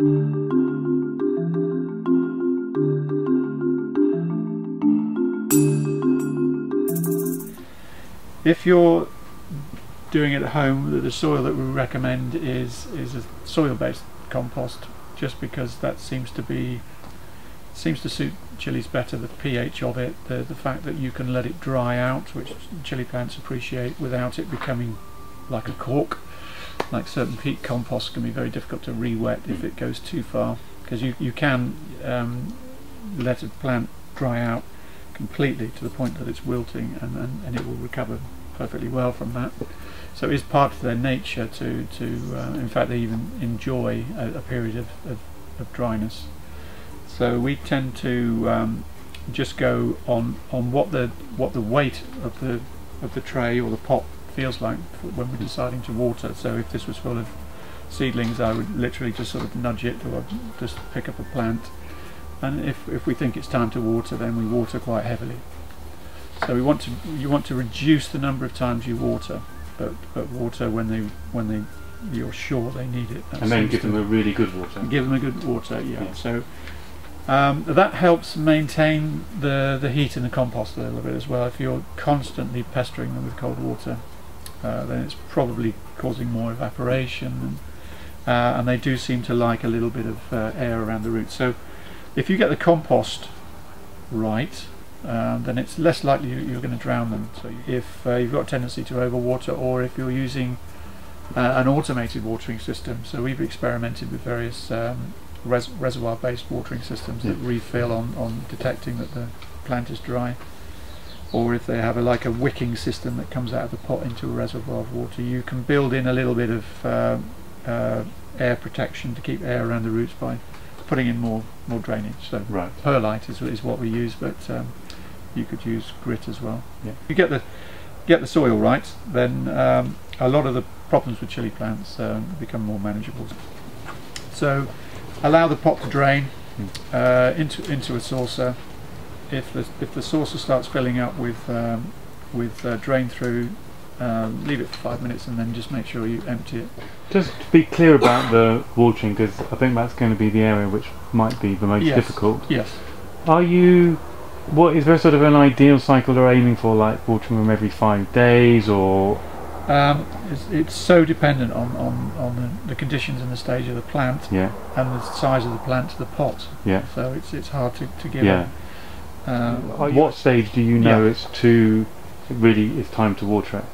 If you're doing it at home, the soil that we recommend is a soil-based compost, just because that seems to suit chilies better. The pH of it, the fact that you can let it dry out, which chili plants appreciate, without it becoming like a cork. Like certain peat compost can be very difficult to re-wet if it goes too far, because you can let a plant dry out completely to the point that it's wilting, and it will recover perfectly well from that. So it is part of their nature to in fact they even enjoy a period of dryness. So we tend to just go on what the weight of the tray or the pot feels like when we're deciding to water. So if this was full of seedlings, I would literally just sort of nudge it, or just pick up a plant, and if we think it's time to water, then we water quite heavily. So you want to reduce the number of times you water, but water when you're sure they need it. And then give them a really good water. Give them a good water, yeah. So that helps maintain the heat in the compost a little bit as well. If you're constantly pestering them with cold water, then it's probably causing more evaporation, and they do seem to like a little bit of air around the roots. So if you get the compost right, then it's less likely you're going to drown them. So if you've got a tendency to overwater, or if you're using an automated watering system, so we've experimented with various reservoir-based watering systems that refill on detecting that the plant is dry, or if they have like a wicking system that comes out of the pot into a reservoir of water, you can build in a little bit of air protection to keep air around the roots by putting in more drainage. So perlite is what we use, but you could use grit as well. Yeah. You get the soil right, then a lot of the problems with chili plants become more manageable. So allow the pot to drain into a saucer. If the saucer starts filling up with drain through, leave it for 5 minutes, and then just make sure you empty it. Just to be clear about the watering, because I think that's going to be the area which might be the most difficult. Yes. What is there sort of an ideal cycle they're aiming for, like watering them every 5 days, or? It's so dependent on the conditions and the stage of the plant, and the size of the plant to the pot. Yeah. So it's hard to give. Yeah. At what stage do you know it's time to water it?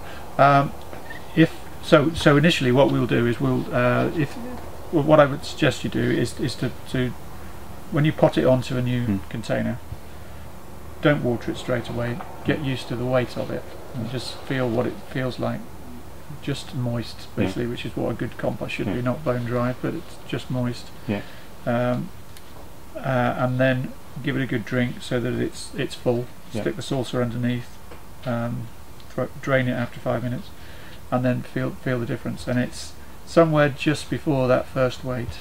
So initially, what we'll do is what I would suggest you do is to when you pot it onto a new container, don't water it straight away. Get used to the weight of it, and just feel what it feels like. Just moist, basically, which is what a good compost should be, not bone dry, but it's just moist. Yeah. And then give it a good drink so that it's full. Stick the saucer underneath, drain it after 5 minutes, and then feel the difference. And it's somewhere just before that first weight.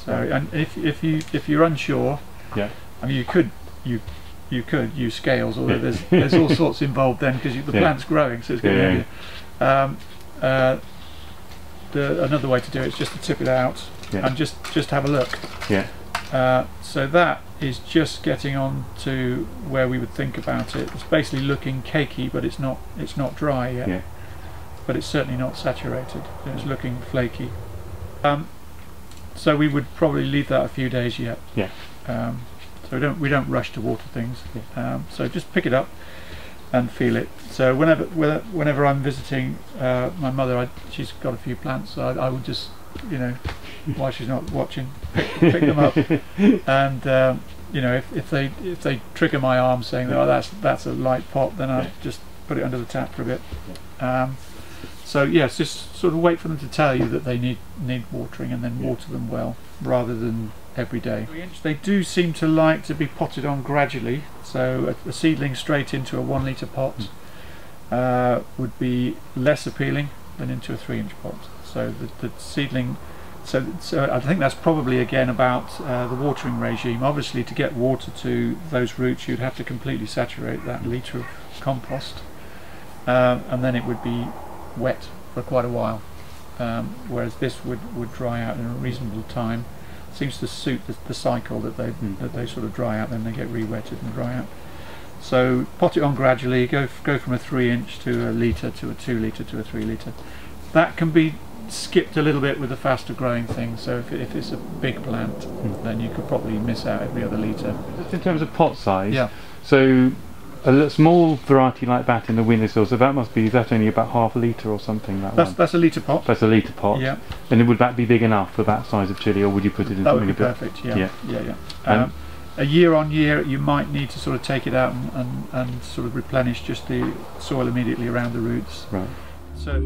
So, and if you're unsure, I mean, you could use scales, although there's all sorts involved then, because the plant's growing, so it's going to another way to do it is just to tip it out and just have a look. So that is just getting on to where we would think about it. It's basically looking cakey, but it's not dry yet. But it's certainly not saturated. So it's looking flaky. So we would probably leave that a few days yet. So we don't rush to water things. So just pick it up and feel it. So whenever I'm visiting my mother, she's got a few plants, so I would just, while she's not watching, pick them up, and if they trigger my arm saying that that's a light pot, then I just put it under the tap for a bit. So yes, just sort of wait for them to tell you that they need watering, and then water them well, rather than every day. They do seem to like to be potted on gradually, so a seedling straight into a 1 litre pot would be less appealing than into a 3-inch pot. So the seedling, so I think that's probably again about the watering regime. Obviously, to get water to those roots, you'd have to completely saturate that litre of compost, and then it would be wet for quite a while, whereas this would dry out in a reasonable time. seems to suit the cycle that they sort of dry out, then they get re-wetted and dry out. So pot it on gradually, go from a 3-inch to a litre to a 2 litre to a 3 litre. That can be skipped a little bit with the faster growing thing, so if it's a big plant, then you could probably miss out every other litre. Just in terms of pot size, so a small variety like that in the windowsill, so that must be, is that only about half a litre or something? That's a litre pot. That's a litre pot. Yeah. And would that be big enough for that size of chilli, or would you put it in something a bit? That would be perfect. Yeah. A year on year, you might need to sort of take it out and sort of replenish just the soil immediately around the roots. Right. So.